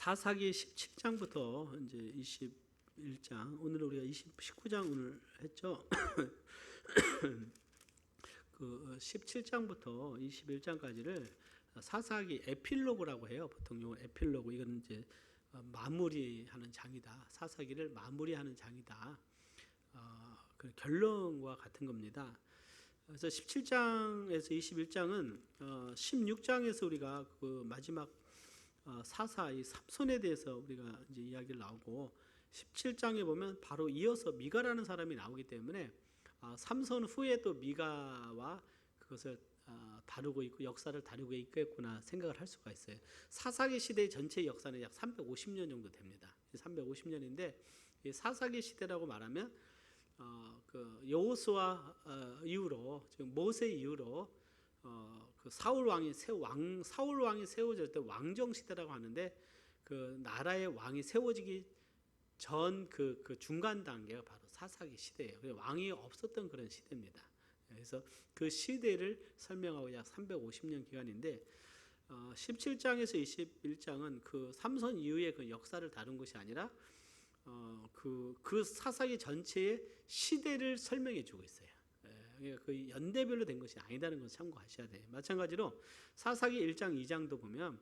사사기 17장부터 이제 21장, 오늘 우리가 19장 오늘 했죠. 그 17장부터 21장까지를 사사기 에필로그라고 해요. 보통 요 에필로그, 이건 이제 마무리하는 장이다. 사사기를 마무리하는 장이다. 그 결론과 같은 겁니다. 그래서 17장에서 21장은 16장에서 우리가 그 마지막 사사 이 삼손에 대해서 우리가 이제 이야기를 나오고, 17장에 보면 바로 이어서 미가라는 사람이 나오기 때문에 삼손 후에 또 미가와 그것을 다루고 있고 역사를 다루고 있겠구나 생각을 할 수가 있어요. 사사기 시대의 전체 역사는 약 350년 정도 됩니다. 350년인데 이 사사기 시대라고 말하면 그 여호수아 이후로, 지금 모세 이후로 그 사울 왕이 세워질 때 왕정 시대라고 하는데, 그 나라의 왕이 세워지기 전 그 중간 단계가 바로 사사기 시대예요. 왕이 없었던 그런 시대입니다. 그래서 그 시대를 설명하고 약 350년 기간인데, 17장에서 21장은 그 삼손 이후의 그 역사를 다룬 것이 아니라 그 사사기 전체의 시대를 설명해 주고 있어요. 그 연대별로 된 것이 아니다는 것을 참고하셔야 돼요. 마찬가지로 사사기 1장, 2장도 보면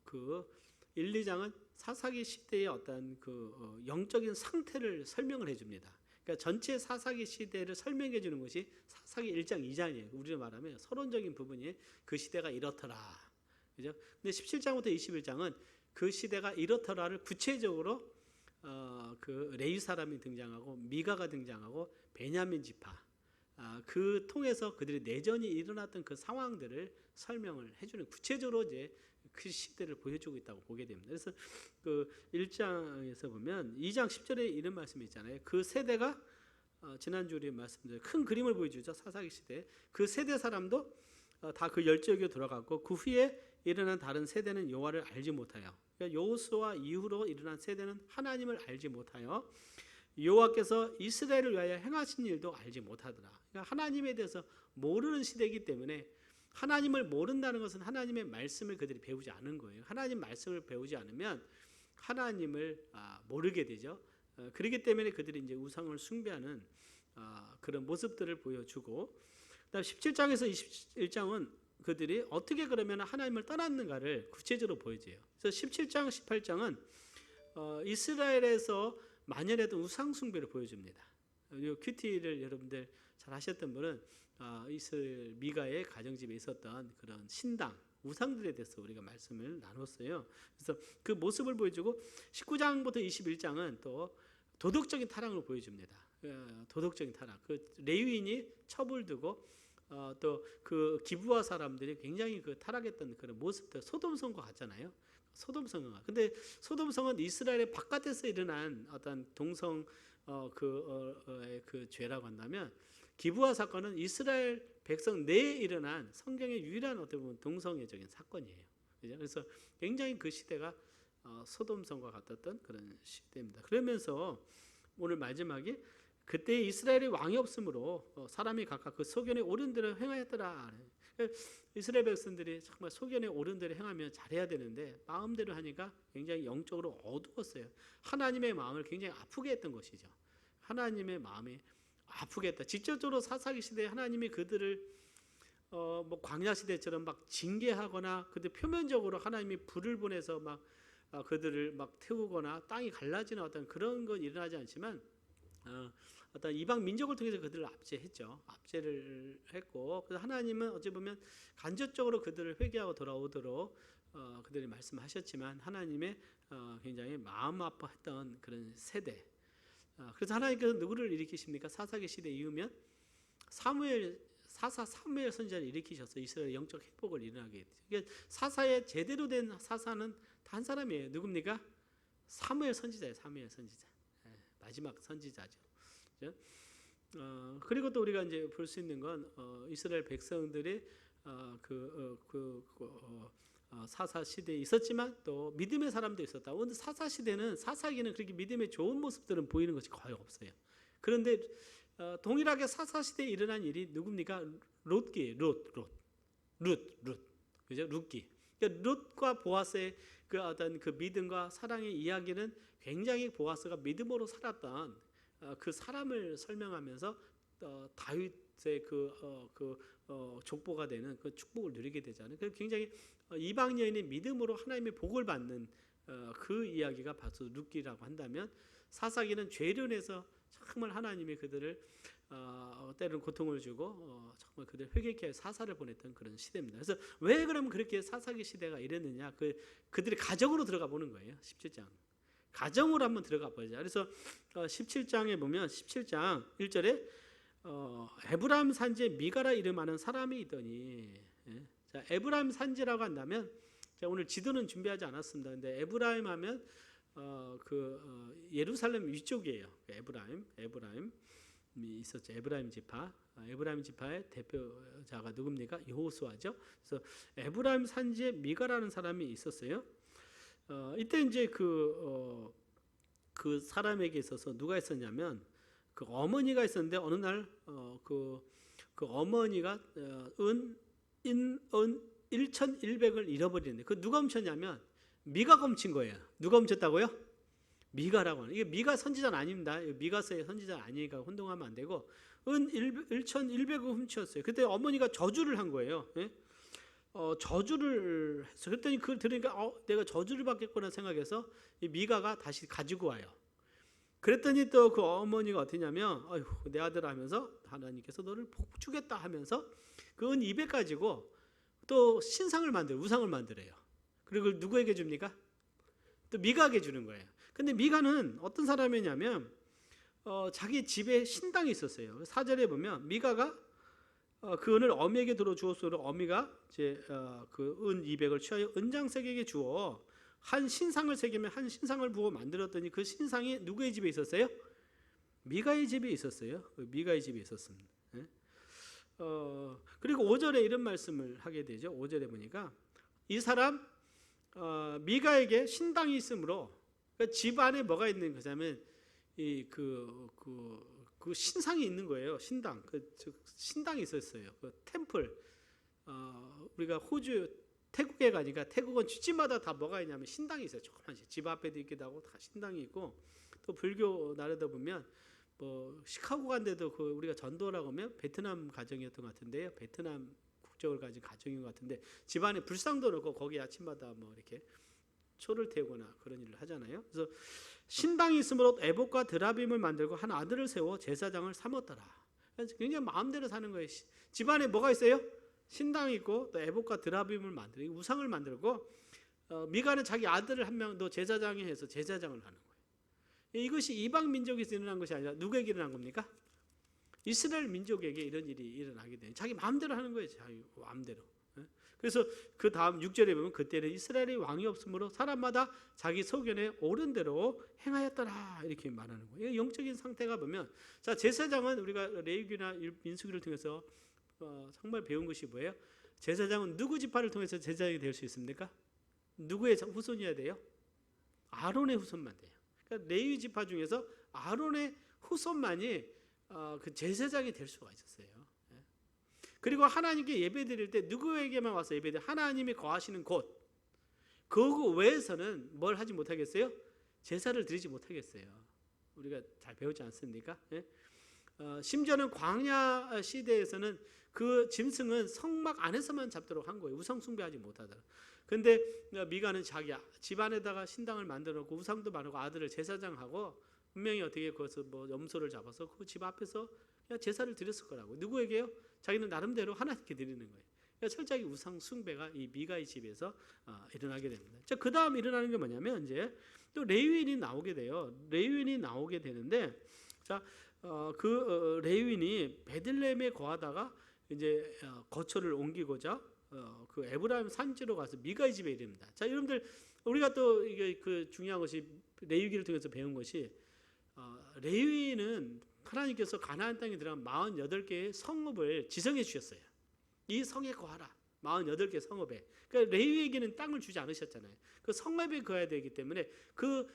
그 1, 2장은 사사기 시대의 어떤 그 영적인 상태를 설명을 해줍니다. 그러니까 전체 사사기 시대를 설명해 주는 것이 사사기 1장, 2장이에요. 우리로 말하면 서론적인 부분이 그 시대가 이렇더라, 그죠? 근데 17장부터 21장은 그 시대가 이렇더라를 구체적으로 그 레위 사람이 등장하고 미가가 등장하고 베냐민 지파, 그 통해서 그들의 내전이 일어났던 그 상황들을 설명을 해주는, 구체적으로 이제 그 시대를 보여주고 있다고 보게 됩니다. 그래서 그 1장에서 보면 2장 10절에 이런 말씀이 있잖아요. 그 세대가 지난주에 우리 말씀드린 큰 그림을 보여주죠. 사사기 시대 그 세대 사람도 다 그 열조에게 돌아갔고, 그 후에 일어난 다른 세대는 여호와를 알지 못하여, 그러니까 여호수아 이후로 일어난 세대는 하나님을 알지 못하여 여호와께서 이스라엘을 위하여 행하신 일도 알지 못하더라. 그러니까 하나님에 대해서 모르는 시대이기 때문에, 하나님을 모른다는 것은 하나님의 말씀을 그들이 배우지 않은 거예요. 하나님 말씀을 배우지 않으면 하나님을 모르게 되죠. 그렇기 때문에 그들이 이제 우상을 숭배하는 그런 모습들을 보여주고, 그다음 17장에서 21장은 그들이 어떻게 그러면 하나님을 떠났는가를 구체적으로 보여줘요. 그래서 17장, 18장은 이스라엘에서 만연했던 우상 숭배를 보여줍니다. 이 큐티를 여러분들 잘 하셨던 분은 이스라엘 미가의 가정집에 있었던 그런 신당, 우상들에 대해서 우리가 말씀을 나눴어요. 그래서 그 모습을 보여주고, 19장부터 21장은 또 도덕적인 타락을 보여줍니다. 도덕적인 타락, 그 레위인이 처벌되고 또 그 기브아 사람들이 굉장히 그 타락했던 그런 모습들, 소돔성과 같잖아요. 소돔성과. 근데 소돔성은 이스라엘의 바깥에서 일어난 어떤 동성 그 죄라고 한다면, 기브아 사건은 이스라엘 백성 내에 일어난 성경의 유일한 어떻게 보면 동성애적인 사건이에요. 그래서 굉장히 그 시대가 소돔성과 같았던 그런 시대입니다. 그러면서 오늘 마지막에 그때 이스라엘의 왕이 없으므로 사람이 각각 그 소견에 옳은 대로 행하였더라. 이스라엘 백성들이 정말 소견에 옳은 대로 행하면 잘해야 되는데 마음대로 하니까 굉장히 영적으로 어두웠어요. 하나님의 마음을 굉장히 아프게 했던 것이죠. 하나님의 마음이 아프게 했다. 직접적으로 사사기 시대에 하나님이 그들을 뭐 광야 시대처럼 막 징계하거나, 그들 표면적으로 하나님이 불을 보내서 막 그들을 막 태우거나 땅이 갈라지는 어떤 그런 건 일어나지 않지만, 어떤 이방 민족을 통해서 그들을 압제했죠. 압제를 했고, 그래서 하나님은 어찌 보면 간접적으로 그들을 회개하고 돌아오도록 그들이 말씀하셨지만, 하나님의 굉장히 마음 아파했던 그런 세대. 그래서 하나님께서 누구를 일으키십니까? 사사기 시대 이후면 사무엘 선지자를 일으키셔서 이스라엘 영적 회복을 일어나게 했죠. 그러니까 사사의 제대로 된 사사는 단 사람이에요. 누굽니까? 사무엘 선지자예요. 사무엘 선지자. 마지막 선지자죠. 그리고 또 우리가 이제 볼 수 있는 건 이스라엘 백성들이 사사 시대에 있었지만 또 믿음의 사람도 있었다. 그런데 사사 시대는, 사사기는 그렇게 믿음의 좋은 모습들은 보이는 것이 거의 없어요. 그런데 동일하게 사사 시대에 일어난 일이 누굽니까? 룻기예요. 룻. 그죠? 룻기. 그러니까 룻과 보아스의 그 어떤 그 믿음과 사랑의 이야기는 굉장히 보아스가 믿음으로 살았던 그 사람을 설명하면서 다윗의 족보가 되는 그 축복을 누리게 되잖아요. 그래서 굉장히 이방 여인의 믿음으로 하나님의 복을 받는 그 이야기가 바로 룻기라고 한다면, 사사기는 죄로 인해서 정말 하나님이 그들을 때로는 고통을 주고 정말 그들 회개케 하여 사사를 보냈던 그런 시대입니다. 그래서 왜 그러면 그렇게 사사기 시대가 이랬느냐, 그들의 가정으로 들어가 보는 거예요. 17장 가정으로 한번 들어가 보자. 그래서 17장에 보면 17장 1절에 에브라임 산지에 미가라 이름하는 사람이 있더니, 예. 자, 에브라임 산지라고 한다면, 제가 오늘 지도는 준비하지 않았습니다. 근데 에브라임 하면 예루살렘 위쪽이에요. 에브라임이 있었죠. 에브라임 지파. 에브라임 지파의 대표자가 누굽니까? 여호수아죠. 그래서 에브라임 산지에 미가라는 사람이 있었어요. 이때 이제 그 사람에게 있어서 누가 있었냐면, 그 어머니가 있었는데 어느 날 그 어머니가 은 1,100을 잃어버리는데, 그 누가 훔쳤냐면 미가가 훔친 거예요. 누가 훔쳤다고요? 미가라고 하는. 이게 미가 선지자는 아닙니다. 미가서의 선지자는 아니니까 혼동하면 안 되고, 은 1,100을 훔쳤어요. 그때 어머니가 저주를 한 거예요. 예? 저주를 했어. 그랬더니 그걸 들으니까 내가 저주를 받겠구나 생각해서 이 미가가 다시 가지고 와요. 그랬더니 또 그 어머니가 어떠냐면, 내 아들 하면서 하나님께서 너를 복 주겠다 하면서 그 은 200 가지고 또 신상을 우상을 만들어요. 그리고 그걸 누구에게 줍니까? 또 미가에게 주는 거예요. 근데 미가는 어떤 사람이냐면 자기 집에 신당이 있었어요. 4절에 보면 미가가 그 은을 어미에게 들어주었으므로 어미가 이제 그 은 200을 취하여 은장색에게 주어 한 신상을 새기며 한 신상을 부어 만들었더니 그 신상이 누구의 집에 있었어요? 미가의 집에 있었어요. 미가의 집에 있었습니다. 예? 그리고 5절에 이런 말씀을 하게 되죠. 5절에 보니까 이 사람 미가에게 신당이 있으므로, 그러니까 집 안에 뭐가 있는 거냐면 그 신상이 있는 거예요. 신당, 신당이 있었어요. 그 템플. 우리가 호주 태국에 가니까 태국은 집집마다 다 뭐가 있냐면 신당이 있어요. 조그만씩 집 앞에도 있기도 하고 다 신당이 있고, 또 불교 나라다 보면 뭐 시카고 간데도 우리가 전도라고 하면 베트남 가정이었던 것 같은데요. 베트남 국적을 가진 가정인 것 같은데 집안에 불상도 놓고 거기 아침마다 뭐 이렇게 초를 태우거나 그런 일을 하잖아요. 그래서 신당이 있으므로 에봇과 드라빔을 만들고 한 아들을 세워 제사장을 삼았더라. 굉장히 마음대로 사는 거예요. 집안에 뭐가 있어요? 신당이 있고 또 에봇과 드라빔을 만들고 우상을 만들고, 미가는 자기 아들을 한 명 더 제사장이 해서 제사장을 하는 거예요. 이것이 이방 민족에서 일어난 것이 아니라 누구에게 일어난 겁니까? 이스라엘 민족에게 이런 일이 일어나게 돼요. 자기 마음대로 하는 거예요. 자기 마음대로. 그래서 그 다음 6절에 보면 그때는 이스라엘의 왕이 없으므로 사람마다 자기 소견에 옳은 대로 행하였더라 이렇게 말하는 거예요. 영적인 상태가 보면, 자, 제사장은 우리가 레위기나 민수기를 통해서 정말 배운 것이 뭐예요? 제사장은 누구 지파를 통해서 제사장이 될 수 있습니까? 누구의 후손이어야 돼요? 아론의 후손만 돼요. 그러니까 레위 지파 중에서 아론의 후손만이 그 제사장이 될 수가 있었어요. 그리고 하나님께 예배드릴 때 누구에게만 와서 예배드려요? 하나님이 거하시는 곳, 그 외에서는 뭘 하지 못하겠어요? 제사를 드리지 못하겠어요. 우리가 잘 배우지 않습니까? 심지어는 광야 시대에서는 그 짐승은 성막 안에서만 잡도록 한 거예요. 우상 숭배하지 못하도록. 근데 미가는 자기 집안에다가 신당을 만들어 놓고 우상도 만들고 아들을 제사장하고 분명히 어떻게 거기서 뭐 염소를 잡아서 그 집 앞에서 그냥 제사를 드렸을 거라고. 누구에게요? 자기는 나름대로 하나님께 드리는 거예요. 그러니까 철저하게 우상 숭배가 이 미가의 집에서 일어나게 됩니다. 자, 그 다음 일어나는 게 뭐냐면 이제 또 레위인이 나오게 돼요. 레위인이 나오게 되는데, 자, 레위인이 베들레헴에 거하다가 이제 거처를 옮기고자 그 에브라임 산지로 가서 미가의 집에 이릅니다. 자, 여러분들 우리가 또 이게 그 중요한 것이 레위기를 통해서 배운 것이, 레위인은 하나님께서 가나안 땅에 들어간 48개의 성읍을 지정해 주셨어요. 이 성에 거하라. 48개 성읍에. 그러니까 레위에게는 땅을 주지 않으셨잖아요. 그 성읍에 거해야 되기 때문에 그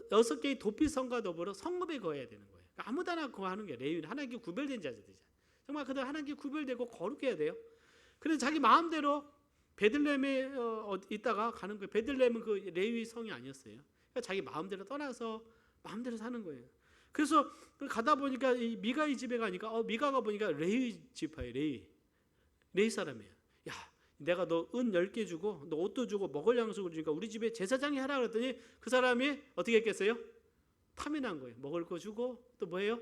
6개의 도피성과 더불어 성읍에 거해야 되는 거예요. 그러니까 아무데나 거하는 게 레위는 하나님께 구별된 자들이잖아요. 정말 그들 하나님께 구별되고 거룩해야 돼요. 그래서 자기 마음대로 베들레헴에 있다가 가는 거예요. 베들레헴은 그 레위 성이 아니었어요. 그러니까 자기 마음대로 떠나서 마음대로 사는 거예요. 그래서 가다 보니까 이 미가의 집에 가니까 미가가 보니까 레위 지파예요. 레위 사람이에요. 야, 내가 너 은 10개 주고 너 옷도 주고 먹을 양식을 주니까 우리 집에 제사장이 하라 그랬더니 그 사람이 어떻게 했겠어요? 탐이 난 거예요. 먹을 거 주고 또 뭐예요?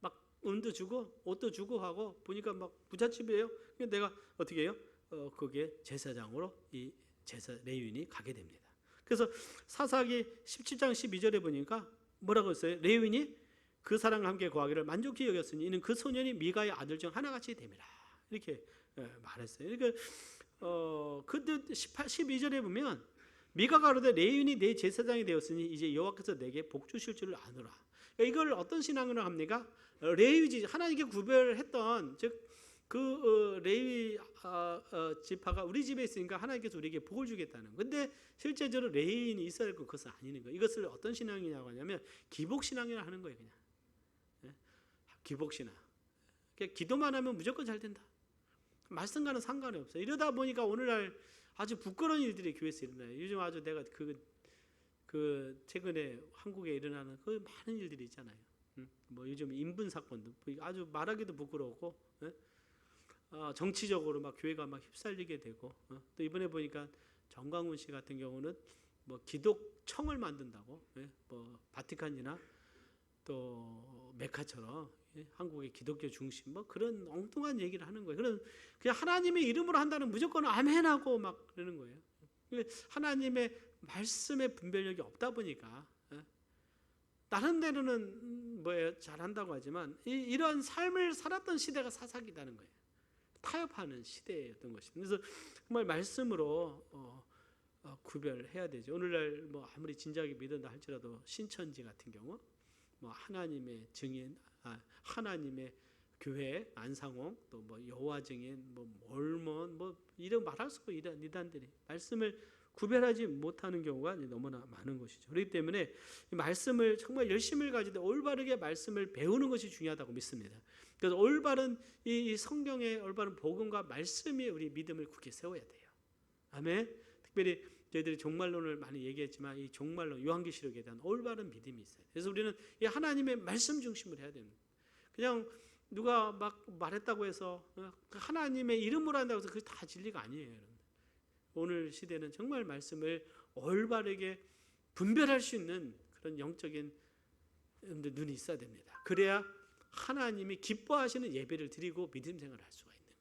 막 은도 주고 옷도 주고 하고 보니까 막 부잣집이에요. 그러니까 내가 어떻게 해요? 거기에 제사장으로 이 레위인이 가게 됩니다. 그래서 사사기 17장 12절에 보니까 뭐라고 했어요? 레위인이 그 사람과 함께 거하기를 만족히 여겼으니 이는 그 소년이 미가의 아들 중 하나같이 됨이라. 이렇게 말했어요. 그러니까 그때 12절에 보면 미가가 가로되 레위인이 내 제사장이 되었으니 이제 여호와께서 내게 복 주실 줄을 아노라. 그러니까 이걸 어떤 신앙으로 합니까? 레위지 하나님께 구별했던 즉 그 레위 지파가 우리 집에 있으니까 하나님께서 우리에게 복을 주겠다는. 근데 실제적으로 레위인이 있어야 될 그것은 아니는 거예요. 이것을 어떤 신앙이냐고 하냐면 기복 신앙이라 하는 거예요. 그냥 기복 신앙. 그러니까 기도만 하면 무조건 잘 된다. 말씀과는 상관이 없어요. 이러다 보니까 오늘날 아주 부끄러운 일들이 교회에서 일어나요. 요즘 아주 내가 그 최근에 한국에 일어나는 그 많은 일들이 있잖아요. 뭐 요즘 인분 사건도 아주 말하기도 부끄럽고, 정치적으로 막 교회가 막 휩쓸리게 되고, 또 이번에 보니까 정광훈 씨 같은 경우는 뭐 기독청을 만든다고, 뭐 바티칸이나 또 메카처럼 한국의 기독교 중심 뭐 그런 엉뚱한 얘기를 하는 거예요. 그냥 하나님의 이름으로 한다는 무조건 아멘하고 막 그러는 거예요. 하나님의 말씀의 분별력이 없다 보니까 나름대로는 뭐예요 잘한다고 하지만 이런 삶을 살았던 시대가 사사기다는 거예요. 타협하는 시대였던 것입니다. 그래서 정말 말씀으로 구별해야 되죠. 오늘날 뭐 아무리 진지하게 믿는다 할지라도 신천지 같은 경우 뭐 하나님의 증인, 하나님의 교회, 안상홍, 또 뭐 여호와 증인, 뭐 몰몬, 뭐 이런 말할 수 없고 이런 이단들이 말씀을 구별하지 못하는 경우가 너무나 많은 것이죠. 그렇기 때문에 말씀을 정말 열심을 가지되 올바르게 말씀을 배우는 것이 중요하다고 믿습니다. 그래서 올바른 이 성경의 올바른 복음과 말씀이 우리 믿음을 굳게 세워야 돼요. 아멘. 특별히 저희들이 종말론을 많이 얘기했지만 이 종말론 요한계시록에 대한 올바른 믿음이 있어요. 그래서 우리는 이 하나님의 말씀 중심으로 해야 됩니다. 그냥 누가 막 말했다고 해서 하나님의 이름으로 한다고 해서 그게 다 진리가 아니에요. 여러분. 오늘 시대는 정말 말씀을 올바르게 분별할 수 있는 그런 영적인 눈이 있어야 됩니다. 그래야 하나님이 기뻐하시는 예배를 드리고 믿음 생활을 할 수가 있는 거예요.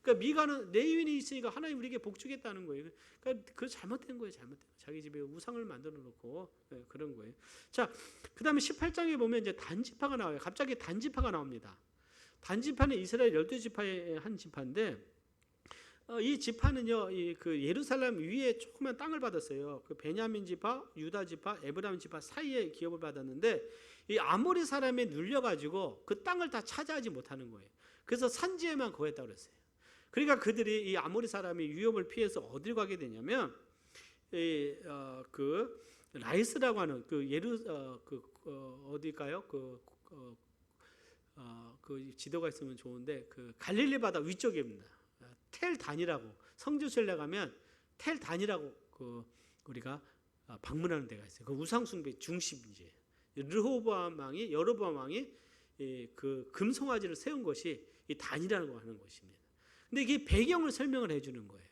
그러니까 미가는 레위인이 있으니까 하나님 우리에게 복 주겠다는 거예요. 그러니까 그거 잘못된 거예요. 자기 집에 우상을 만들어 놓고 그런 거예요. 자, 그다음에 18장에 보면 이제 단지파가 나와요. 갑자기 단지파가 나옵니다. 단지파는 이스라엘 12지파의 한 지파인데 이 지파는요, 그 예루살렘 위에 조그만 땅을 받았어요. 그 베냐민 지파, 유다 지파, 에브라임 지파 사이에 기업을 받았는데 이 아모리 사람에 눌려가지고 그 땅을 다 차지하지 못하는 거예요. 그래서 산지에만 거했다고 그랬어요. 그러니까 그들이 이 아모리 사람이 위협을 피해서 어디로 가게 되냐면 그 라이스라고 하는 그 어디일까요? 그 지도가 있으면 좋은데 그 갈릴리 바다 위쪽입니다. 텔 단이라고 성지순례 가면 텔 단이라고 그 우리가 방문하는 데가 있어요. 그 우상 숭배 중심이지. 르호보암 왕이 여로보암 왕이 그 금송아지를 세운 것이 이 단이라고 하는 것입니다. 근데 이게 배경을 설명을 해주는 거예요.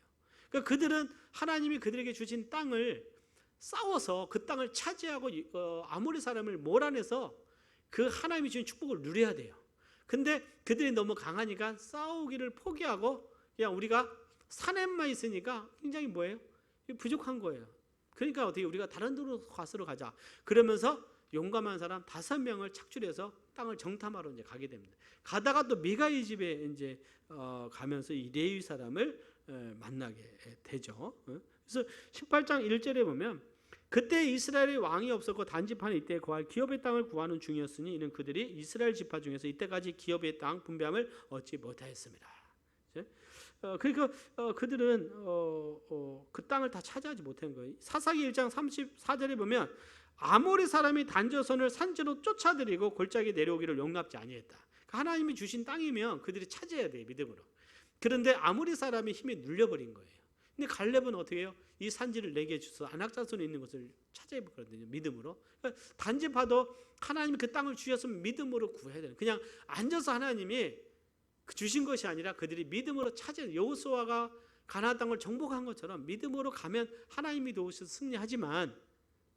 그러니까 그들은 하나님이 그들에게 주신 땅을 싸워서 그 땅을 차지하고 아모리 사람을 몰아내서 그 하나님이 주신 축복을 누려야 돼요. 근데 그들이 너무 강하니까 싸우기를 포기하고 그냥 우리가 산에만 있으니까 굉장히 뭐예요? 부족한 거예요. 그러니까 어떻게 우리가 다른 데로 가서로 가자. 그러면서 용감한 사람 5명을 착출해서 땅을 정탐하러 이제 가게 됩니다. 가다가 또 미가의 집에 이제 가면서 이 레위 사람을 만나게 되죠. 그래서 18장 1절에 보면 그때 이스라엘의 왕이 없었고 단지파는 이때 거할 기업의 땅을 구하는 중이었으니 이는 그들이 이스라엘 지파 중에서 이때까지 기업의 땅 분배함을 얻지 못하였습니다. 그러니까 그들은 그 땅을 다 차지하지 못한 거예요. 사사기 1장 34절에 보면 아모리 사람이 단저선을 산지로 쫓아들이고 골짜기 내려오기를 용납지 아니했다. 그러니까 하나님이 주신 땅이면 그들이 차지해야 돼요. 믿음으로. 그런데 아모리 사람의 힘에 눌려버린 거예요. 근데 갈렙은 어떻게 해요? 이 산지를 내게 주소 아낙 자손에 있는 것을 찾아보거든요. 믿음으로. 그러니까 단지파도 하나님이 그 땅을 주셨으면 믿음으로 구해야 돼요. 그냥 앉아서 하나님이 주신 것이 아니라 그들이 믿음으로 찾아야 여호수아가 가나안 땅을 정복한 것처럼 믿음으로 가면 하나님이 도우셔서 승리하지만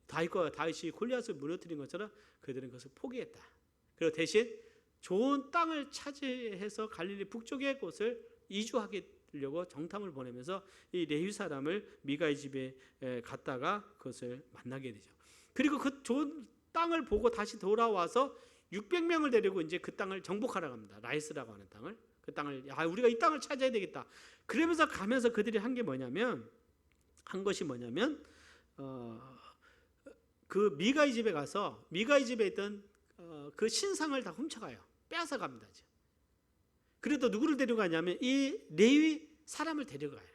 다윗과 다윗이 골리앗을 무너뜨린 것처럼 그들은 그것을 포기했다. 그리고 대신 좋은 땅을 차지해서 갈릴리 북쪽의 곳을 이주하려고 정탐을 보내면서 이 레위 사람을 미가의 집에 갔다가 그것을 만나게 되죠. 그리고 그 좋은 땅을 보고 다시 돌아와서 600명을 데리고 이제 그 땅을 정복하러 갑니다. 라이스라고 하는 땅을. 그 땅을 우리가 이 땅을 찾아야 되겠다. 그러면서 가면서 그들이 한 것이 뭐냐면 그 미가의 집에 가서 미가의 집에 있던 그 신상을 다 훔쳐가요. 빼앗아 갑니다. 그래도 누구를 데려가냐면 이 레위 사람을 데려가요.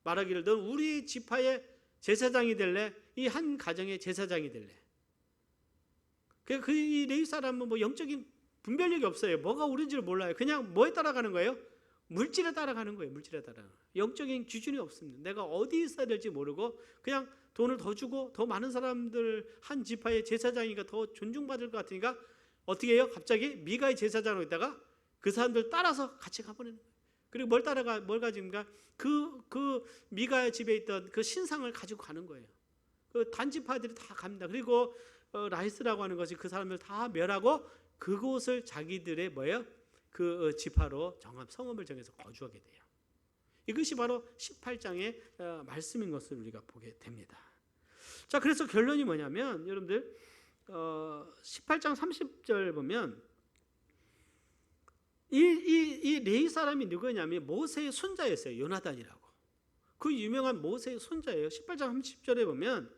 말하기를 넌 우리 지파의 제사장이 될래? 이 한 가정의 제사장이 될래? 이 레위 사람은 뭐 영적인 분별력이 없어요. 뭐가 옳은지를 몰라요. 그냥 뭐에 따라가는 거예요? 물질에 따라가는 거예요. 물질에 따라. 영적인 기준이 없습니다. 내가 어디 있어야 될지 모르고 그냥 돈을 더 주고 더 많은 사람들 한 지파의 제사장이니까 더 존중받을 것 같으니까 어떻게 해요? 갑자기 미가의 제사장으로 있다가 그 사람들 따라서 같이 가버리는 거예요. 그리고 뭘 가집니까? 그 미가의 집에 있던 그 신상을 가지고 가는 거예요. 그 단지파들이 다 갑니다. 그리고 라이스라고 하는 것이 그 사람들 다 멸하고 그곳을 자기들의 그 지파로 성읍을 정해서 거주하게 돼요. 이것이 바로 18장의 말씀인 것을 우리가 보게 됩니다. 자, 그래서 결론이 뭐냐면 여러분들 18장 30절 보면 이 레위 사람이 누구냐면 모세의 손자였어요. 요나단이라고. 그 유명한 모세의 손자예요. 18장 30절에 보면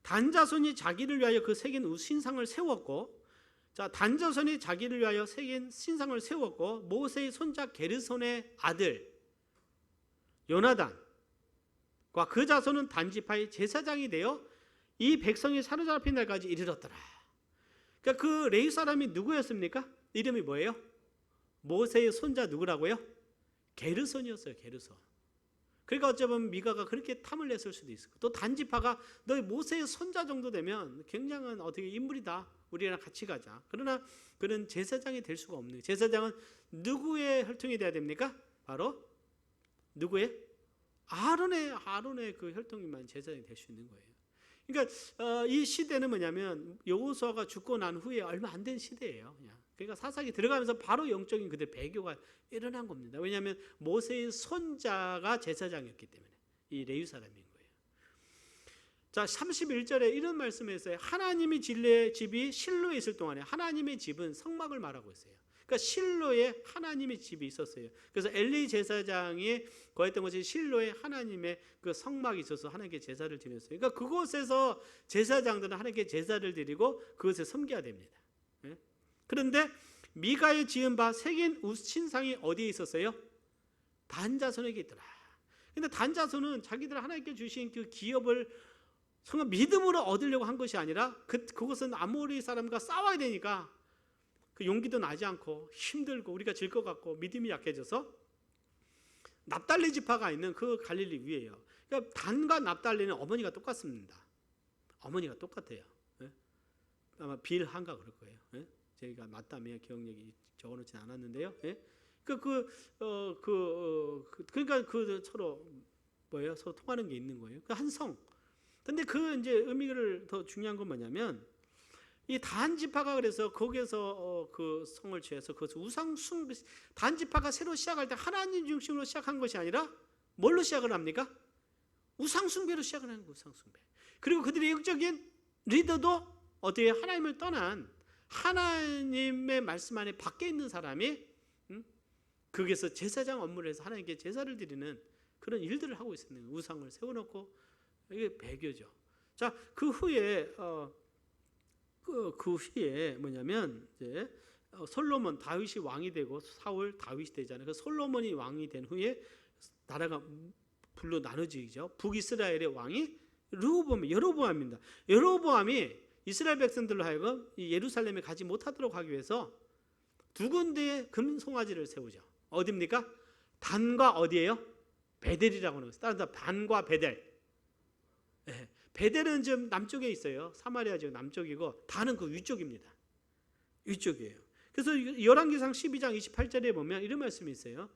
단 자손이 자기를 위하여 그 새긴 신상을 세웠고, 자, 단 자손이 자기를 위하여 새긴 신상을 세웠고 모세의 손자 게르손의 아들 요나단과 그 자손은 단지파의 제사장이 되어 이 백성이 사로잡힌 날까지 이르렀더라. 그러니까 그 레위 사람이 누구였습니까? 이름이 뭐예요? 모세의 손자 누구라고요? 게르손이었어요. 게르손. 그러니까 어쩌면 미가가 그렇게 탐을 냈을 수도 있을 거고, 또 단지파가 너 모세의 손자 정도 되면 굉장한 어떻게 인물이다. 우리랑 같이 가자. 그러나 그는 제사장이 될 수가 없는 거예요. 제사장은 누구의 혈통이 돼야 됩니까? 바로 누구의? 아론의 그 혈통이만 제사장이 될 수 있는 거예요. 그러니까 이 시대는 뭐냐면 여호수아가 죽고 난 후에 얼마 안 된 시대예요. 그러니까 사사기 들어가면서 바로 영적인 그들 배교가 일어난 겁니다. 왜냐하면 모세의 손자가 제사장이었기 때문에 이 레위 사람인 거예요. 자, 31절에 이런 말씀을 했어요. 하나님의 집이 실로에 있을 동안에 하나님의 집은 성막을 말하고 있어요. 그러니까 실로에 하나님의 집이 있었어요. 그래서 엘리 제사장이 거했던 것이 실로에 하나님의 그 성막이 있어서 하나님께 제사를 드렸어요. 그러니까 그곳에서 제사장들은 하나님께 제사를 드리고 그것에 섬겨야 됩니다. 그런데 미가의 지은 바 새긴 신상이 어디에 있었어요? 단자손에게 있더라. 그런데 단자손은 자기들 하나님께 주신 그 기업을 정말 믿음으로 얻으려고 한 것이 아니라 그것은 아모리 사람과 싸워야 되니까 그 용기도 나지 않고 힘들고 우리가 질 것 같고 믿음이 약해져서 납달리 지파가 있는 그 갈릴리 위에요. 그러니까 단과 납달리는 어머니가 똑같습니다. 어머니가 똑같아요. 아마 빌한가 그럴 거예요. 저희가 맞다며 기억력이 적어놓진 않았는데요. 그러니까 그 서로 서로 통하는 게 있는 거예요. 그 한 성. 근데 그 이제 의미를 더 중요한 건 뭐냐면 이 단지파가 그래서 거기에서 그 성을 취해서 그것을 우상 숭배, 단지파가 새로 시작할 때 하나님 중심으로 시작한 것이 아니라 뭘로 시작을 합니까? 우상 숭배로 시작을 하는 거예요. 우상 숭배. 그리고 그들의 영적인 리더도 어떻게 하나님을 떠난 하나님의 말씀 안에 밖에 있는 사람이 거기서 제사장 업무를 해서 하나님께 제사를 드리는 그런 일들을 하고 있었는 거예요. 우상을 세워놓고 이게 배교죠. 자, 그 후에 뭐냐면 이제 솔로몬 다윗이 왕이 되고 사울 다윗이 되잖아요. 그 솔로몬이 왕이 된 후에 나라가 불로 나눠지죠. 북이스라엘의 왕이 여로보암입니다. 여로보암이 이스라엘 백성들로 하여금 예루살렘에 가지 못하도록 하기 위해서 두 군데의 금송아지를 세우죠. 어디입니까? 단과 어디예요? 베델이라고 하는 것이에요. 따라서 단과 베델. 예, 베델은 지금 남쪽에 있어요. 사마리아 지금 남쪽이고 단은 그 위쪽입니다. 위쪽이에요. 그래서 열왕기상 12장 28절에 보면 이런 말씀이 있어요.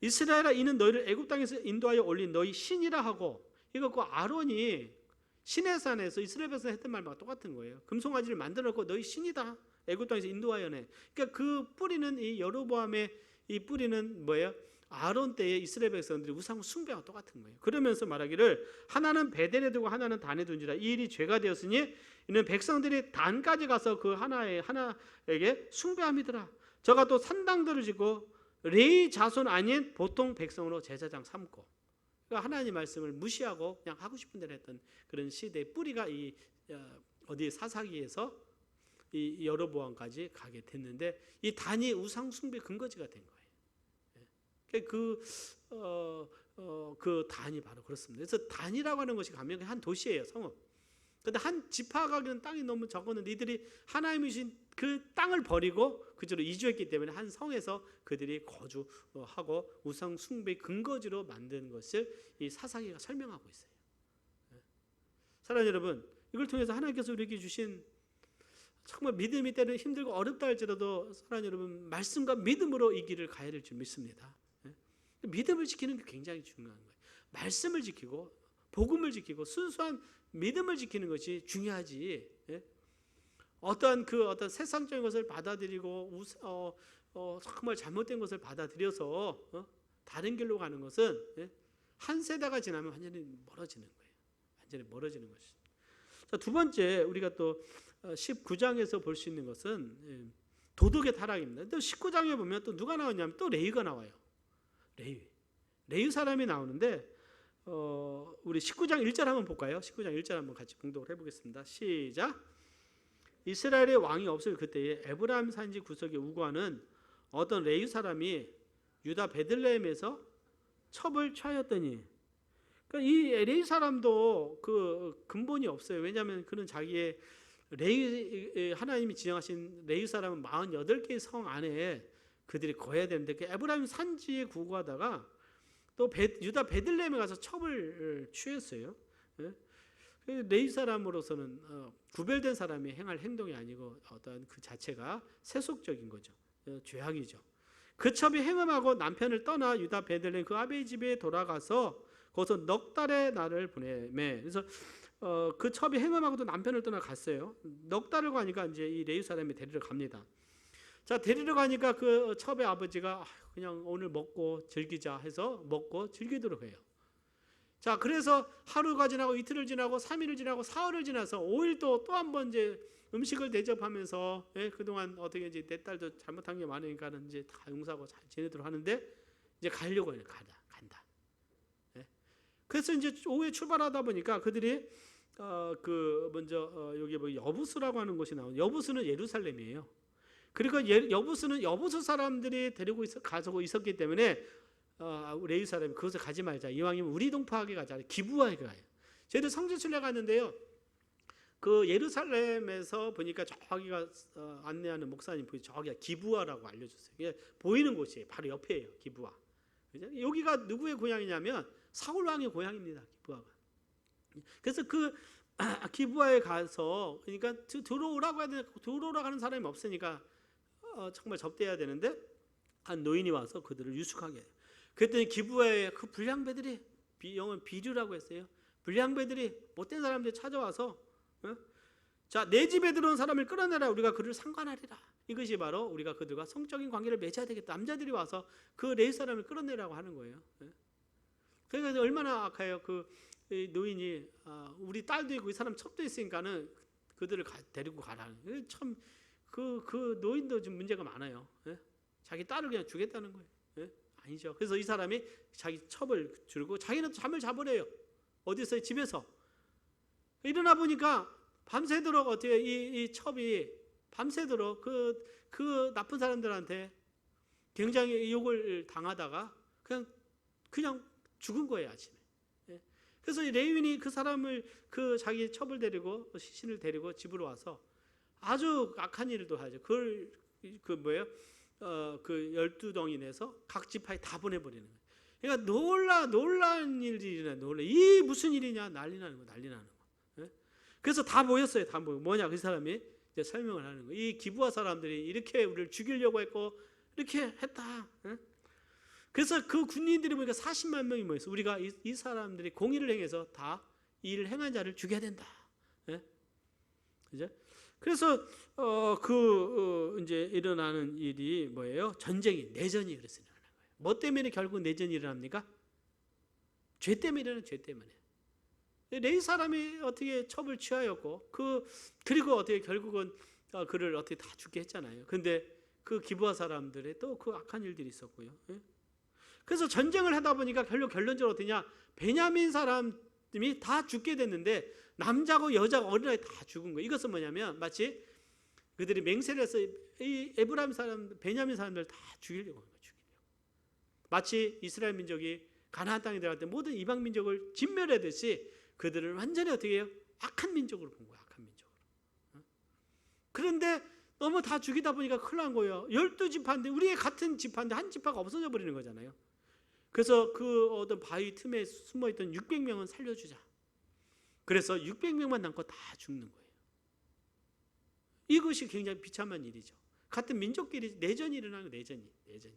이스라엘아, 이는 너희를 애굽 땅에서 인도하여 올린 너희 신이라 하고, 이거 그 아론이 시내산에서 이스라엘 백성 했던 말과 똑같은 거예요. 금송아지를 만들어 놓고 너희 신이다, 애굽 땅에서 인도하여내. 그러니까 그 뿌리는, 이 여로보암의 이 뿌리는 뭐예요? 아론 때에 이스라엘 백성들이 우상 숭배와 똑같은 거예요. 그러면서 말하기를 하나는 베델에 두고 하나는 단에 둔지라. 이 일이 죄가 되었으니 이는 백성들이 단까지 가서 그 하나에게 숭배함이더라. 저가 또 산당들을 짓고 레위 자손 아닌 보통 백성으로 제사장 삼고, 그러니까 하나님 말씀을 무시하고 그냥 하고 싶은 대로 했던 그런 시대의 뿌리가 이 어디 사사기에서 이 여로보암까지 가게 됐는데, 이 단이 우상 숭배 근거지가 된 거예요. 그 단이 바로 그렇습니다. 그래서 단이라고 하는 것이 가면 한 도시예요, 성읍. 근데 한 지파가 가기는 땅이 너무 적었는데 이들이 하나님이 주신 그 땅을 버리고 그쪽으로 이주했기 때문에 한 성에서 그들이 거주하고 우상 숭배의 근거지로 만든 것을 이 사사기가 설명하고 있어요. 사랑하는 여러분, 이걸 통해서 하나님께서 우리에게 주신 정말 믿음이 때는 힘들고 어렵다 할지라도 사랑하는 여러분, 말씀과 믿음으로 이 길을 가야 될 줄 믿습니다. 믿음을 지키는 게 굉장히 중요한 거예요. 말씀을 지키고 복음을 지키고 순수한 믿음을 지키는 것이 중요하지. 어떤 세상적인 것을 받아들이고 정말 잘못된 것을 받아들여서 다른 길로 가는 것은 한 세대가 지나면 완전히 멀어지는 거예요. 완전히 멀어지는 것입니다. 자, 두 번째, 우리가 또 19장에서 볼 수 있는 것은 도덕의 타락입니다. 또 19장에 보면 또 누가 나오냐면 또 레위가 나와요. 레위 사람이 나오는데 우리 19장 1절 한번 볼까요? 19장 1절 한번 같이 봉독을 해보겠습니다. 시작. 이스라엘의 왕이 없을 그때에 에브라임 산지 구석에 우거하는 어떤 레위 사람이 유다 베들레헴에서 첩을 취하였더니, 그러니까 이 레위 사람도 그 근본이 없어요. 왜냐하면 그는 자기의 레위, 하나님이 지정하신 레위 사람은 48개의 성 안에 그들이 거해야 되는데 그 에브라임 산지에 구거하다가 또 유다 베들레헴에 가서 첩을 취했어요. 레위 사람으로서는 구별된 사람이 행할 행동이 아니고 어떤 그 자체가 세속적인 거죠. 죄악이죠. 그 첩이 행음하고 남편을 떠나 유다 베들레헴 그 아베의 집에 돌아가서 거기서 넉 달의 날을 보내매. 그래서 그 첩이 행음하고도 남편을 떠나 갔어요. 넉 달을 가니까 이제 이 레위 사람이 데리러 갑니다. 자, 데리러 가니까 그 첩의 아버지가 그냥 오늘 먹고 즐기자 해서 먹고 즐기도록 해요. 자, 그래서 하루가 지나고 이틀을 지나고 3일을 지나고 4일을 지나서 5일도 또 한 번 이제 음식을 대접하면서 그동안 어떻게 이제 내 딸도 잘못한 게 많으니까는 이제 다 용서하고 잘 지내도록 하는데 이제 가려고 해요. 간다. 그래서 이제 오후에 출발하다 보니까 그들이 먼저 여기 뭐 여부수라고 하는 곳이 나오는, 여부수는 예루살렘이에요. 그리고 여부수는 여부수 사람들이 데리고 가서 있었기 때문에 레위 사람이 그것을 가지 말자. 이왕이면 우리 동파하게 가자. 기브아에 가요. 저희도 성지순례 갔는데요. 그 예루살렘에서 보니까 저기가 안내하는 목사님 보이 저기가 기브아라고 알려줬어요. 이게 보이는 곳이에요. 바로 옆에요. 기브아. 여기가 누구의 고향이냐면 사울 왕의 고향입니다. 기브아가. 그래서 그 기브아에 가서, 그러니까 들어오라고 하는 사람이 없으니까 정말 접대해야 되는데 한 노인이 와서 그들을 유숙하게 해요. 그랬더니 기브아에 그 불량배들이, 영어는 비류라고 했어요. 불량배들이, 못된 사람들이 찾아와서 자, 내 집에 들어온 사람을 끌어내라. 우리가 그를 상관하리라. 이것이 바로 우리가 그들과 성적인 관계를 맺어야 되겠다. 남자들이 와서 그 레위 사람을 끌어내라고 하는 거예요. 그러니까 얼마나 악해요. 그 노인이 우리 딸도 있고 이 사람 첩도 있으니까는 그들을 데리고 가라. 참 그 노인도 좀 문제가 많아요. 자기 딸을 그냥 주겠다는 거예요. 아니죠. 그래서 이 사람이 자기 첩을 주고 자기는 잠을 자버려요. 어디서? 집에서. 일어나 보니까 밤새도록 어떻게 이 첩이 밤새도록 그 나쁜 사람들한테 굉장히 욕을 당하다가 그냥 죽은 거예요, 아침에. 그래서 이 레위인이 그 사람을 그 자기 첩을 데리고 시신을 데리고 집으로 와서 아주 악한 일도 하죠. 그걸 그 12덩이 내서 각 지파에 다 보내버리는 거예요. 그러니까 놀란 일이 일어나. 이 무슨 일이냐, 난리 나는 거. 예? 그래서 다 모였어요. 다 모여. 뭐냐, 그 사람이 이제 설명을 하는 거예요. 이 기브아 사람들이 이렇게 우리를 죽이려고 했고 이렇게 했다. 예? 그래서 그 군인들이 보니까 40만 명이 모였어. 우리가 이 사람들이 공의를 행해서 다 이 일을 행한 자를 죽여야 된다. 예? 그죠? 그래서 이제 일어나는 일이 뭐예요? 내전이 그래서 일어나는 거예요. 뭐 때문에 결국 내전이 일어납니까? 죄 때문에 일어나는, 죄 때문에. 레위 사람이 어떻게 첩을 취하였고 그리고 어떻게 결국은 그를 어떻게 다 죽게 했잖아요. 근데 그 기브아 사람들의 또 그 악한 일들이 있었고요. 예? 그래서 전쟁을 하다 보니까 결론적으로 어떠냐? 베냐민 사람이 다 죽게 됐는데 남자고 여자고 어린아이 다 죽은 거예요. 이것은 뭐냐면 마치 그들이 맹세를 해서 이 에브라임 사람, 베냐민 사람들 다 죽이려고 하는 거예요. 마치 이스라엘 민족이 가나안 땅에 들어갈 때 모든 이방 민족을 진멸하듯이 그들을 완전히 어떻게 해요? 악한 민족으로 본 거예요. 악한 민족으로. 그런데 너무 다 죽이다 보니까 큰일 난 거예요. 12지파인데 우리의 같은 지파인데 한 지파가 없어져 버리는 거잖아요. 그래서 그 어떤 바위 틈에 숨어있던 600명은 살려주자. 그래서 600명만 남고 다 죽는 거예요. 이것이 굉장히 비참한 일이죠. 같은 민족끼리 내전이 일어나는 거예요. 내전이.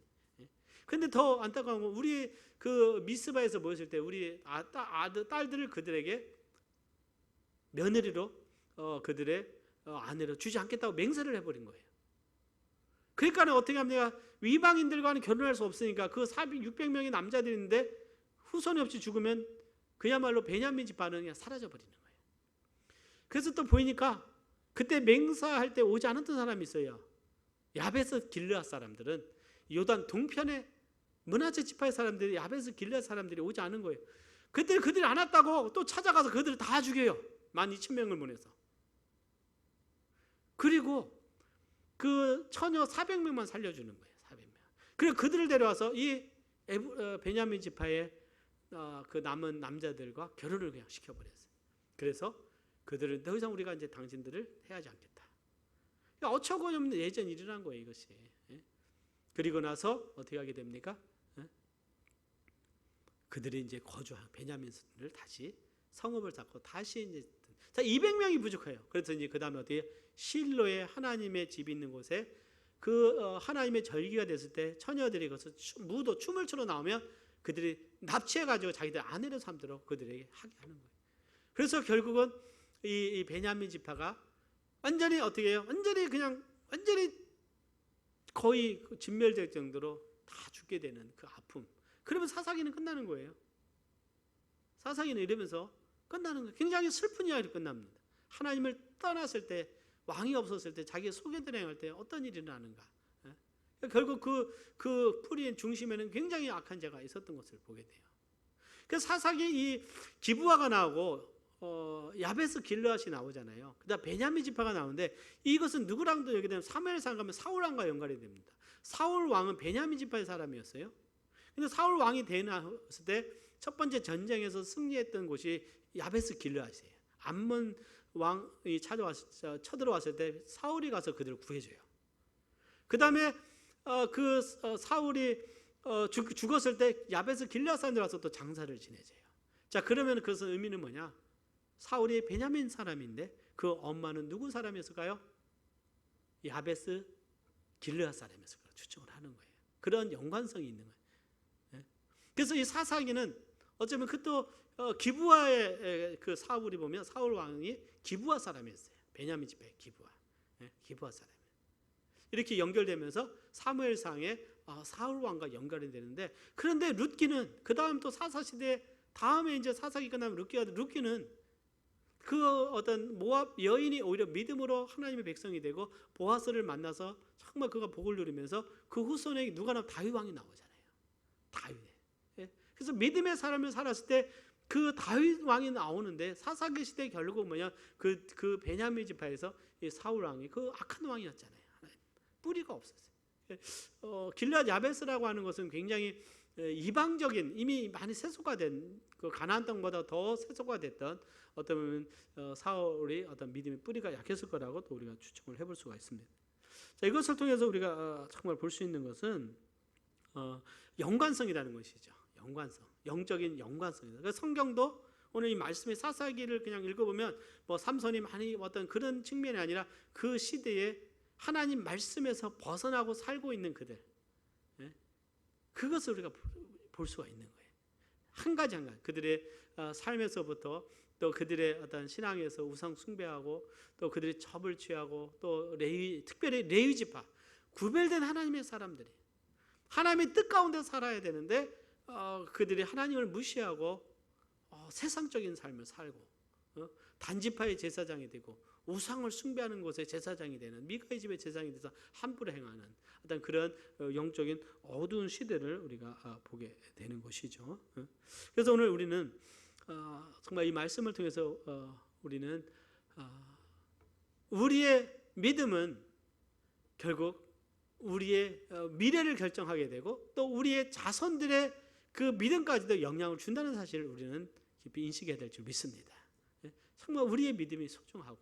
그런데 더 안타까운 건 우리 그 미스바에서 모였을 때 우리 딸들을 그들에게 며느리로 그들의 아내로 주지 않겠다고 맹세를 해버린 거예요. 그러니까 어떻게 합니까? 이방인들과는 결혼할 수 없으니까 그 600명의 남자들이 있는데 후손이 없이 죽으면 그야말로 베냐민 지파는 그냥 사라져버리는 거예요. 그래서 또 보이니까 그때 맹사할 때 오지 않았던 사람이 있어요. 야베스 길르앗 사람들은 요단 동편에 문하세 지파의 사람들이 야베스 길르앗 사람들이 오지 않은 거예요. 그때 그들이 안 왔다고 또 찾아가서 그들을 다 죽여요. 12,000명을 보내서. 그리고 그 처녀 400명만 살려주는 거예요. 400명. 그리고 그들을 데려와서 이 베냐민 지파의 그 남은 남자들과 결혼을 그냥 시켜버렸어요. 그래서 그들은 더 이상 우리가 이제 당신들을 해하지 않겠다. 그러니까 어처구니없는 내전이 일어난 거예요. 이것이. 그리고 나서 어떻게 하게 됩니까? 그들이 이제 거주한 베냐민을 다시 성읍을 잡고 다시 이제 200명이 부족해요. 그래서 이제 그 다음에 어떻게 실로에 하나님의 집이 있는 곳에 하나님의 절기가 됐을 때 처녀들이 거기서 무도 춤을 추러 나오면 그들이 납치해가지고 자기들 아내로 삼도록 그들에게 하게 하는 거예요. 그래서 결국은 이 베냐민 지파가 완전히 어떻게 해요? 완전히 거의 진멸될 정도로 다 죽게 되는 그 아픔. 그러면 사사기는 끝나는 거예요. 사사기는 이러면서 끝나는 거예요. 굉장히 슬픈 이야기로 끝납니다. 하나님을 떠났을 때, 왕이 없었을 때, 자기의 소견대로 행할 때 어떤 일이 일어나는가. 결국 그 풀이의 중심에는 굉장히 악한 죄가 있었던 것을 보게 돼요. 그래서 사사기 이 기브아가 나오고 야베스 길르앗이 나오잖아요. 그다음 베냐민 지파가 나오는데 이것은 누구랑도 여기 되면 사무엘상 가면 사울 왕과 연관이 됩니다. 사울 왕은 베냐민 지파의 사람이었어요. 근데 사울 왕이 되었을 때 첫 번째 전쟁에서 승리했던 곳이 야베스 길르앗이에요. 암몬 왕이 쳐들어왔을 때 사울이 가서 그들을 구해줘요. 그 다음에 사울이 죽었을 때 야베스 길르앗 사람들 와서 또 장사를 지내줘요. 자, 그러면 그것은 의미는 뭐냐? 사울이 베냐민 사람인데 그 엄마는 누구 사람이었을까요? 야베스 길르앗 사람이었을 거라고 추정을 하는 거예요. 그런 연관성이 있는 거예요. 그래서 이 사사기는 어쩌면 그또 기브아의 그 사울이 보면 사울 왕이 기브아 사람이었어요. 베냐민 지파의 기브아 사람. 이렇게 연결되면서 사무엘상에 사울 왕과 연결이 되는데, 그런데 룻기는 그 다음 또 사사 시대 다음에 이제 사사기 끝나면 룻기는 그 어떤 모압 여인이 오히려 믿음으로 하나님의 백성이 되고 보아스를 만나서 정말 그가 복을 누리면서 그 후손에 누가 나오면 다윗 왕이 나오잖아요. 다윗. 그래서 믿음의 삶을 살았을 때 그 다윗 왕이 나오는데 사사기 시대 결국은 뭐냐? 그 베냐민 지파에서 이 사울 왕이 그 악한 왕이었잖아요. 뿌리가 없었어요. 길르앗 야베스라고 하는 것은 굉장히 이방적인, 이미 많이 세속화된, 그 가나안 땅보다 더 세속화됐던 어떤 사울이 어떤 믿음의 뿌리가 약했을 거라고 또 우리가 추측을 해볼 수가 있습니다. 자, 이것을 통해서 우리가 정말 볼 수 있는 것은 연관성이라는 것이죠. 연관성, 영적인 연관성이다. 그래서 성경도 오늘 이 말씀의 사사기를 그냥 읽어보면 뭐 삼손이 많이 어떤 그런 측면이 아니라 그 시대에 하나님 말씀에서 벗어나고 살고 있는 그들, 그것을 우리가 볼 수가 있는 거예요. 한 가지 그들의 삶에서부터 또 그들의 어떤 신앙에서 우상 숭배하고 또 그들의 첩을 취하고 또 특별히 레위 지파, 구별된 하나님의 사람들이 하나님의 뜻 가운데 살아야 되는데 그들이 하나님을 무시하고 세상적인 삶을 살고 단지파의 제사장이 되고 우상을 숭배하는 곳에 제사장이 되는, 미가의 집의 제사장이 돼서 함부로 행하는 어떤 그런 영적인 어두운 시대를 우리가 보게 되는 것이죠. 그래서 오늘 우리는 정말 이 말씀을 통해서 우리는 우리의 믿음은 결국 우리의 미래를 결정하게 되고 또 우리의 자손들의 그 믿음까지도 영향을 준다는 사실을 우리는 깊이 인식해야 될 줄 믿습니다. 정말 우리의 믿음이 소중하고,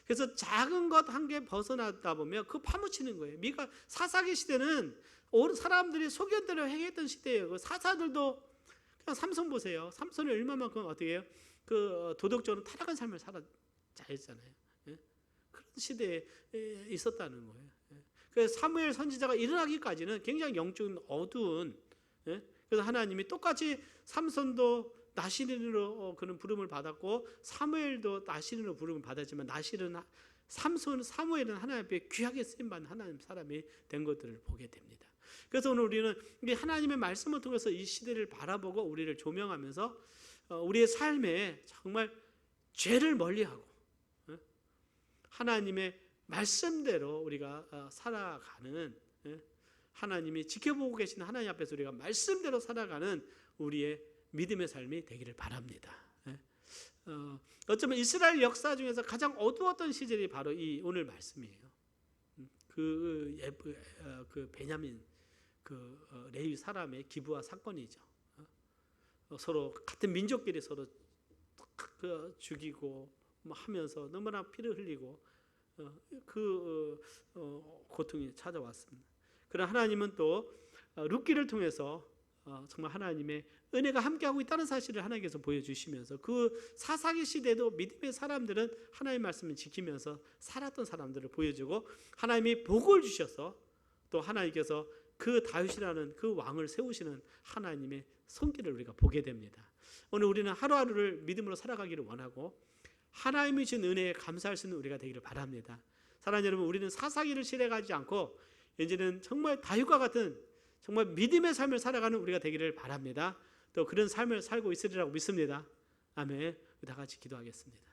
그래서 작은 것 한 개 벗어나다 보면 그 파묻히는 거예요. 미가 사사기 시대는 사람들이 소견대로 행했던 시대예요. 그 사사들도 그냥 삼손 보세요. 삼손이 얼마만큼 어떻게 해요? 그 도덕적으로 타락한 삶을 살았잖아요. 그런 시대에 있었다는 거예요. 그래서 사무엘 선지자가 일어나기까지는 굉장히 영적인 어두운, 그래서 하나님이 똑같이 삼손도 나실인으로 그는 부름을 받았고 사무엘도 나실인으로 부름을 받았지만 사무엘은 하나님 앞에 귀하게 쓰임받는 하나님 사람이 된 것들을 보게 됩니다. 그래서 오늘 우리는 하나님의 말씀을 통해서 이 시대를 바라보고 우리를 조명하면서 우리의 삶에 정말 죄를 멀리하고 하나님의 말씀대로 우리가 살아가는, 하나님이 지켜보고 계신 하나님 앞에서 우리가 말씀대로 살아가는 우리의 믿음의 삶이 되기를 바랍니다. 어쩌면 이스라엘 역사 중에서 가장 어두웠던 시절이 바로 이 오늘 말씀이에요. 그 베냐민 레위 사람의 기브아 사건이죠. 서로 같은 민족끼리 서로 죽이고 하면서 너무나 피를 흘리고 고통이 찾아왔습니다. 그러나 하나님은 또 룻기를 통해서 정말 하나님의 은혜가 함께하고 있다는 사실을 하나님께서 보여주시면서 그 사사기 시대도 믿음의 사람들은 하나님의 말씀을 지키면서 살았던 사람들을 보여주고 하나님이 복을 주셔서 또 하나님께서 그 다윗이라는 그 왕을 세우시는 하나님의 손길을 우리가 보게 됩니다. 오늘 우리는 하루하루를 믿음으로 살아가기를 원하고 하나님이 주신 은혜에 감사할 수 있는 우리가 되기를 바랍니다. 사랑하는 여러분, 우리는 사사기를 실행하지 않고 이제는 정말 다윗과 같은 정말 믿음의 삶을 살아가는 우리가 되기를 바랍니다. 또 그런 삶을 살고 있으리라고 믿습니다. 아멘. 다 같이 기도하겠습니다.